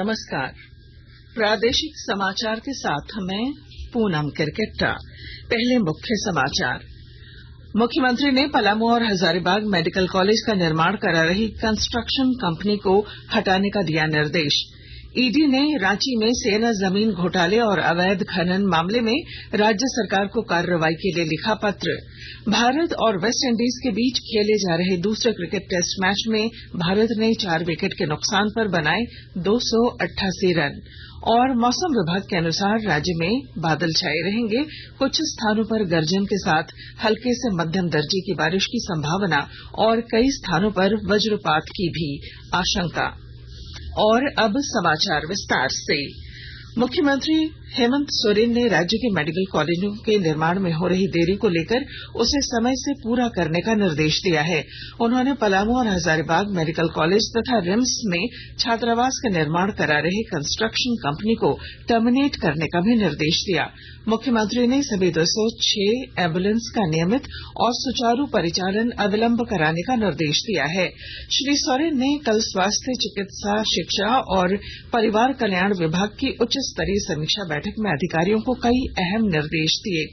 नमस्कार। प्रादेशिक समाचार के साथ मैं पूनम किरकिट्टा। पहले मुख्य समाचार। मुख्यमंत्री ने पलामू और हजारीबाग मेडिकल कॉलेज का निर्माण करा रही कंस्ट्रक्शन कंपनी को हटाने का दिया निर्देश। ईडी ने रांची में सेना जमीन घोटाले और अवैध खनन मामले में राज्य सरकार को कार्रवाई के लिए लिखा पत्र। भारत और वेस्टइंडीज के बीच खेले जा रहे दूसरे क्रिकेट टेस्ट मैच में भारत ने 4 विकेट के नुकसान पर बनाए 288 रन। और मौसम विभाग के अनुसार राज्य में बादल छाए रहेंगे, कुछ स्थानों पर गर्जन के साथ हल्के से मध्यम दर्जे की बारिश की संभावना और कई स्थानों पर वज्रपात की भी आशंका। और अब समाचार विस्तार से। मुख्यमंत्री हेमंत सोरेन ने राज्य के मेडिकल कॉलेजों के निर्माण में हो रही देरी को लेकर उसे समय से पूरा करने का निर्देश दिया है। उन्होंने पलामू और हजारीबाग मेडिकल कॉलेज तथा रिम्स में छात्रावास का निर्माण करा रहे कंस्ट्रक्शन कंपनी को टर्मिनेट करने का भी निर्देश दिया। मुख्यमंत्री ने सभी 206 एम्बुलेंस का नियमित और सुचारू परिचालन अविलंब कराने का निर्देश दिया है। श्री सोरेन ने कल स्वास्थ्य, चिकित्सा, शिक्षा और परिवार कल्याण विभाग की उच्च स्तरीय समीक्षा बैठक में अधिकारियों को कई अहम निर्देश दिए।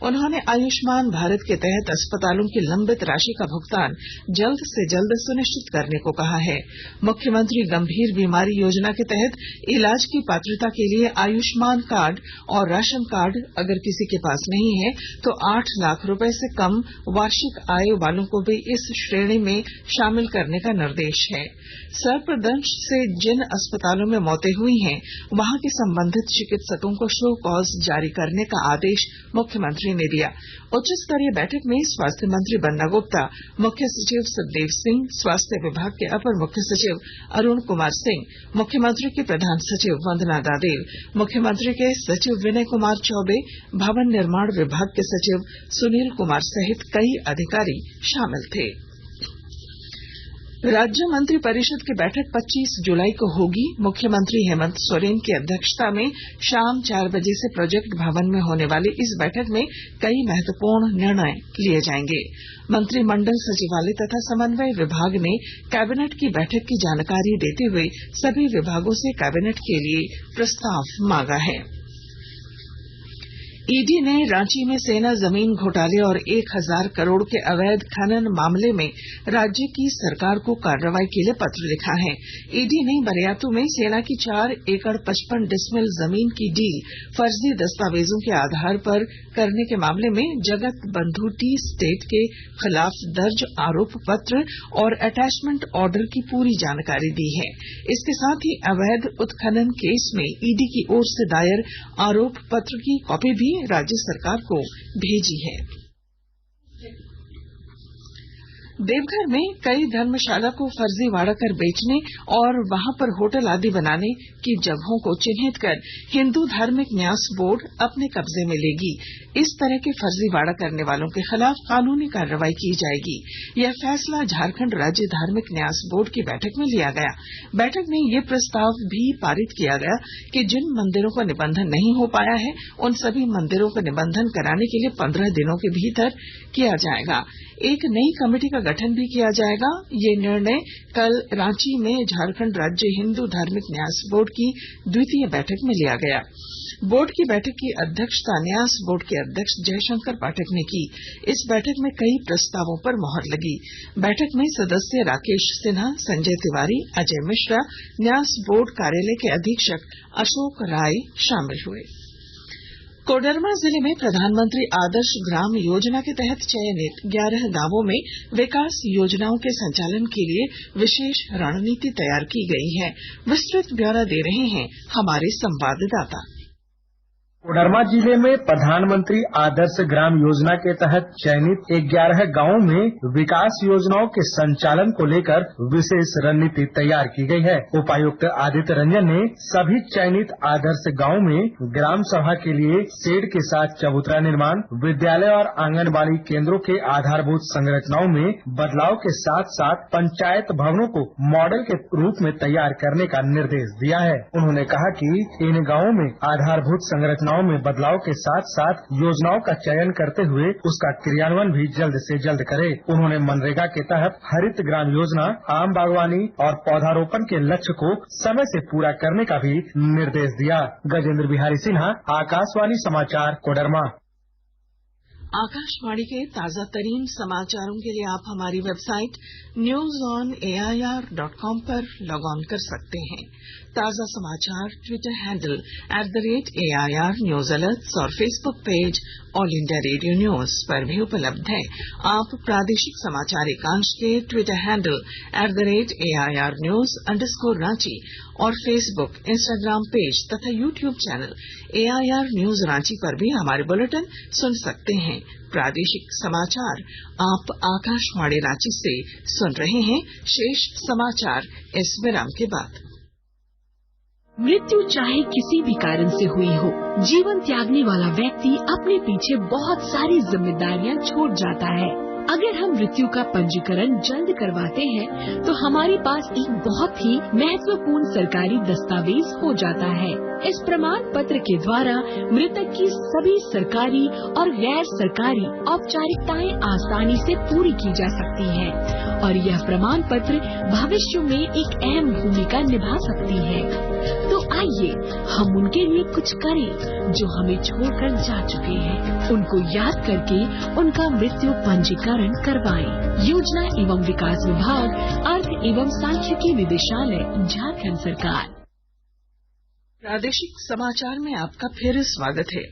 उन्होंने आयुष्मान भारत के तहत अस्पतालों की लंबित राशि का भुगतान जल्द से जल्द सुनिश्चित करने को कहा है। मुख्यमंत्री गंभीर बीमारी योजना के तहत इलाज की पात्रता के लिए आयुष्मान कार्ड और राशन कार्ड अगर किसी के पास नहीं है तो 8 लाख रुपए से कम वार्षिक आय वालों को भी इस श्रेणी में शामिल करने का निर्देश है। सर्पदंश से जिन अस्पतालों में मौतें हुई हैं वहां के संबंधित चिकित्सकों को शो कॉज जारी करने का आदेश मुख्यमंत्री ने दिया। उच्च स्तरीय बैठक में स्वास्थ्य मंत्री बन्ना गुप्ता, मुख्य सचिव सुखदेव सिंह, स्वास्थ्य विभाग के अपर मुख्य सचिव अरुण कुमार सिंह, मुख्यमंत्री के प्रधान सचिव वंदना दादेव, मुख्यमंत्री के सचिव विनय कुमार चौबे, भवन निर्माण विभाग के सचिव सुनील कुमार सहित कई अधिकारी शामिल थे। राज्य मंत्री परिषद की बैठक 25 जुलाई को होगी। मुख्यमंत्री हेमंत सोरेन की अध्यक्षता में शाम 4 बजे से प्रोजेक्ट भवन में होने वाली इस बैठक में कई महत्वपूर्ण निर्णय लिए जाएंगे। मंत्रिमंडल सचिवालय तथा समन्वय विभाग ने कैबिनेट की बैठक की जानकारी देते हुए सभी विभागों से कैबिनेट के लिए प्रस्ताव मांगा है। ईडी ने रांची में सेना जमीन घोटाले और 1000 करोड़ के अवैध खनन मामले में राज्य की सरकार को कार्रवाई के लिए पत्र लिखा है। ईडी ने बरियातू में सेना की 4 एकड़ 55 डिसमिल जमीन की डील फर्जी दस्तावेजों के आधार पर करने के मामले में जगत बंधु टी स्टेट के खिलाफ दर्ज आरोप पत्र और अटैचमेंट ऑर्डर की पूरी जानकारी दी है। इसके साथ ही अवैध उत्खनन केस में ईडी की ओर से दायर आरोप पत्र की कॉपी भी राज्य सरकार को भेजी है। देवघर में कई धर्मशाला को फर्जीवाड़ा कर बेचने और वहां पर होटल आदि बनाने की जगहों को चिन्हित कर हिंदू धार्मिक न्यास बोर्ड अपने कब्जे में लेगी। इस तरह के फर्जीवाड़ा करने वालों के खिलाफ कानूनी कार्रवाई की जाएगी। यह फैसला झारखंड राज्य धार्मिक न्यास बोर्ड की बैठक में लिया गया। बैठक में यह प्रस्ताव भी पारित किया गया कि जिन मंदिरों का निबंधन नहीं हो पाया है उन सभी मंदिरों का निबंधन कराने के लिए 15 दिनों के भीतर किया जाएगा। एक नई कमेटी का गठन भी किया जाएगा। ये निर्णय कल रांची में झारखंड राज्य हिंदू धार्मिक न्यास बोर्ड की द्वितीय बैठक में लिया गया। बोर्ड की बैठक की अध्यक्षता न्यास बोर्ड के अध्यक्ष जयशंकर पाठक ने की। इस बैठक में कई प्रस्तावों पर मोहर लगी। बैठक में सदस्य राकेश सिन्हा, संजय तिवारी, अजय मिश्रा, न्यास बोर्ड कार्यालय के अधीक्षक अशोक राय शामिल हुए। कोडरमा जिले में प्रधानमंत्री आदर्श ग्राम योजना के तहत चयनित 11 गांवों में विकास योजनाओं के संचालन के लिए विशेष रणनीति तैयार की गई है। विस्तृत ब्यौरा दे रहे हैं हमारे संवाददाता। कोडरमा जिले में प्रधानमंत्री आदर्श ग्राम योजना के तहत चयनित 11 गांवों में विकास योजनाओं के संचालन को लेकर विशेष रणनीति तैयार की गई है। उपायुक्त आदित्य रंजन ने सभी चयनित आदर्श गांवों में ग्राम सभा के लिए शेड के साथ चबूतरा निर्माण, विद्यालय और आंगनबाड़ी केंद्रों के आधारभूत संरचनाओं में बदलाव के साथ साथ पंचायत भवनों को मॉडल के रूप में तैयार करने का निर्देश दिया है। उन्होंने कहा कि इन गांवों में आधारभूत संरचना योजनाओं में बदलाव के साथ साथ योजनाओं का चयन करते हुए उसका क्रियान्वयन भी जल्द से जल्द करे। उन्होंने मनरेगा के तहत हरित ग्राम योजना, आम बागवानी और पौधारोपण के लक्ष्य को समय से पूरा करने का भी निर्देश दिया। गजेंद्र बिहारी सिन्हा, आकाशवाणी समाचार, कोडरमा। आकाशवाणी के ताजा तरीन समाचारों के लिए आप हमारी वेबसाइट newsonair.com पर लॉग ऑन कर सकते हैं। ताजा समाचार Twitter handle @AIR news alerts और Facebook page all India radio news पर भी उपलब्ध है। आप प्रादेशिक समाचार एकांश के ट्विटर हैंडल @AIR न्यूज _ और फेसबुक, इंस्टाग्राम पेज तथा YouTube channel AIR news Ranchi पर भी हमारे बुलेटिन सुन सकते हैं। प्रादेशिक समाचार आप आकाशवाणी रांची से सुन रहे हैं। शेष समाचार इस विराम के बाद। मृत्यु चाहे किसी भी कारण से हुई हो, जीवन त्यागने वाला व्यक्ति अपने पीछे बहुत सारी जिम्मेदारियां छोड़ जाता है। अगर हम मृत्यु का पंजीकरण जल्द करवाते हैं तो हमारे पास एक बहुत ही महत्वपूर्ण सरकारी दस्तावेज हो जाता है। इस प्रमाण पत्र के द्वारा मृतक की सभी सरकारी और गैर सरकारी औपचारिकताएं आसानी से पूरी की जा सकती हैं और यह प्रमाण पत्र भविष्य में एक अहम भूमिका निभा सकती है। तो आइए हम उनके लिए कुछ करें जो हमें छोड़कर जा चुके हैं। उनको याद करके उनका मृत्यु पंजीकरण करवाएं। योजना एवं विकास विभाग, अर्थ एवं सांख्यिकी निदेशालय, झारखंड सरकार। प्रादेशिक समाचार में आपका फिर स्वागत है।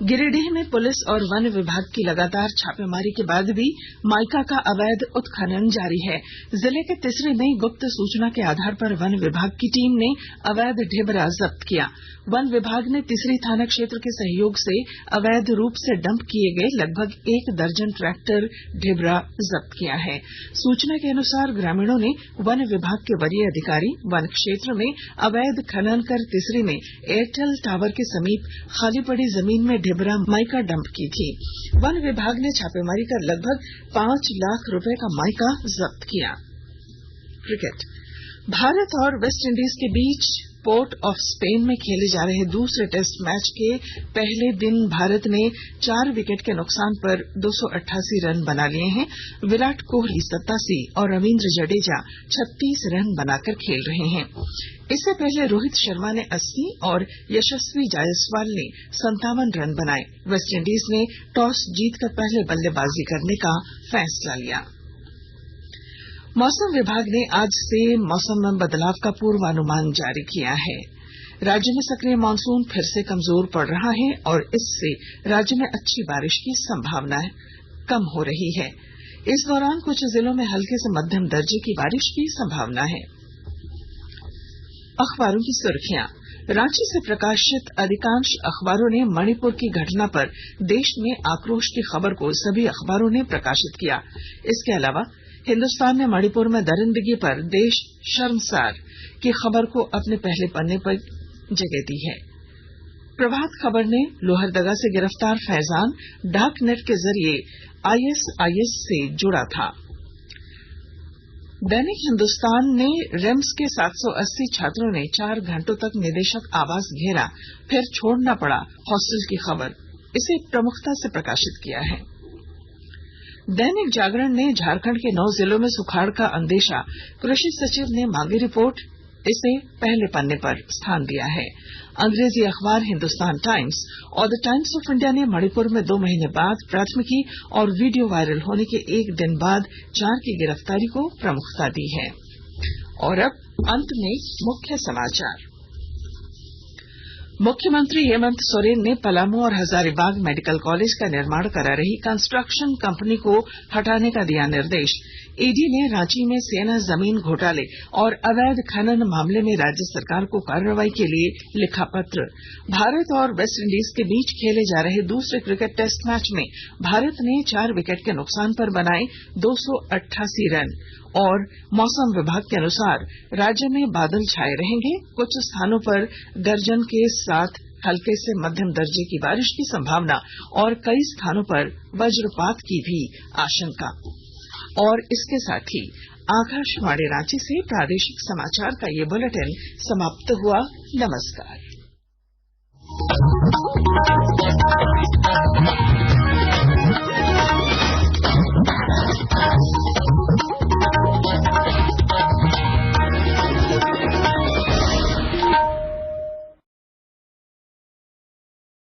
गिरिडीह में पुलिस और वन विभाग की लगातार छापेमारी के बाद भी माइका का अवैध उत्खनन जारी है। जिले के तिसरी में गुप्त सूचना के आधार पर वन विभाग की टीम ने अवैध ढिबरा जब्त किया। वन विभाग ने तिसरी थाना क्षेत्र के सहयोग से अवैध रूप से डंप किए गए लगभग 1 दर्जन ट्रैक्टर ढिबरा जब्त किया है। सूचना के अनुसार ग्रामीणों ने वन विभाग के वरीय अधिकारी वन क्षेत्र में अवैध खनन कर तिसरी में एयरटेल टावर के समीप खाली पड़ी जमीन में ढिबरा माइका डंप की थी। वन विभाग ने छापेमारी कर लगभग 5 लाख रुपए का माइका जब्त किया। क्रिकेट। भारत और वेस्ट इंडीज के बीच पोर्ट ऑफ स्पेन में खेले जा रहे दूसरे टेस्ट मैच के पहले दिन भारत ने 4 विकेट के नुकसान पर 288 रन बना लिए हैं। विराट कोहली 87 और रविंद्र जडेजा 36 रन बनाकर खेल रहे हैं। इससे पहले रोहित शर्मा ने 80 और यशस्वी जायसवाल ने 57 रन बनाए। वेस्टइंडीज ने टॉस जीतकर पहले बल्लेबाजी करने का फैसला लिया। मौसम विभाग ने आज से मौसम में बदलाव का पूर्वानुमान जारी किया है। राज्य में सक्रिय मानसून फिर से कमजोर पड़ रहा है और इससे राज्य में अच्छी बारिश की संभावना कम हो रही है। इस दौरान कुछ जिलों में हल्के से मध्यम दर्जे की बारिश की संभावना है। अखबारों की सुर्खियां। रांची से प्रकाशित अधिकांश अखबारों ने मणिपुर की घटना पर देश में आक्रोश की खबर को सभी अखबारों ने प्रकाशित किया। इसके अलावा हिन्दुस्तान ने मणिपुर में दरिंदगी पर देश शर्मसार की खबर को अपने पहले पन्ने पर जगह दी है। प्रभात खबर ने लोहरदगा से गिरफ्तार फैजान डार्क नेट के जरिए ISIS से जुड़ा था। दैनिक हिन्दुस्तान ने रिम्स के 780 छात्रों ने 4 घंटों तक निदेशक आवास घेरा, फिर छोड़ना पड़ा हॉस्टल की खबर, इसे प्रमुखता से प्रकाशित किया है। दैनिक जागरण ने झारखंड के 9 जिलों में सुखाड़ का अंदेशा, कृषि सचिव ने मांगी रिपोर्ट, इसे पहले पन्ने पर स्थान दिया है। अंग्रेजी अखबार हिंदुस्तान टाइम्स और द टाइम्स ऑफ इंडिया ने मणिपुर में 2 महीने बाद प्राथमिकी और वीडियो वायरल होने के 1 दिन बाद 4 की गिरफ्तारी को प्रमुखता दी है। और अब अंत में मुख्य समाचार। मुख्यमंत्री हेमंत सोरेन ने पलामू और हजारीबाग मेडिकल कॉलेज का निर्माण करा रही कंस्ट्रक्शन कंपनी को हटाने का दिया निर्देश। ईडी ने रांची में सेना जमीन घोटाले और अवैध खनन मामले में राज्य सरकार को कार्रवाई के लिए लिखा पत्र। भारत और वेस्टइंडीज के बीच खेले जा रहे दूसरे क्रिकेट टेस्ट मैच में भारत ने 4 विकेट के नुकसान पर बनाए 288 रन। और मौसम विभाग के अनुसार राज्य में बादल छाए रहेंगे, कुछ स्थानों पर गर्जन के साथ हल्के से मध्यम दर्जे की बारिश की संभावना और कई स्थानों पर वज्रपात की भी आशंका। और इसके साथ ही आकाशवाणी रांची से प्रादेशिक समाचार का ये बुलेटिन समाप्त हुआ। नमस्कार।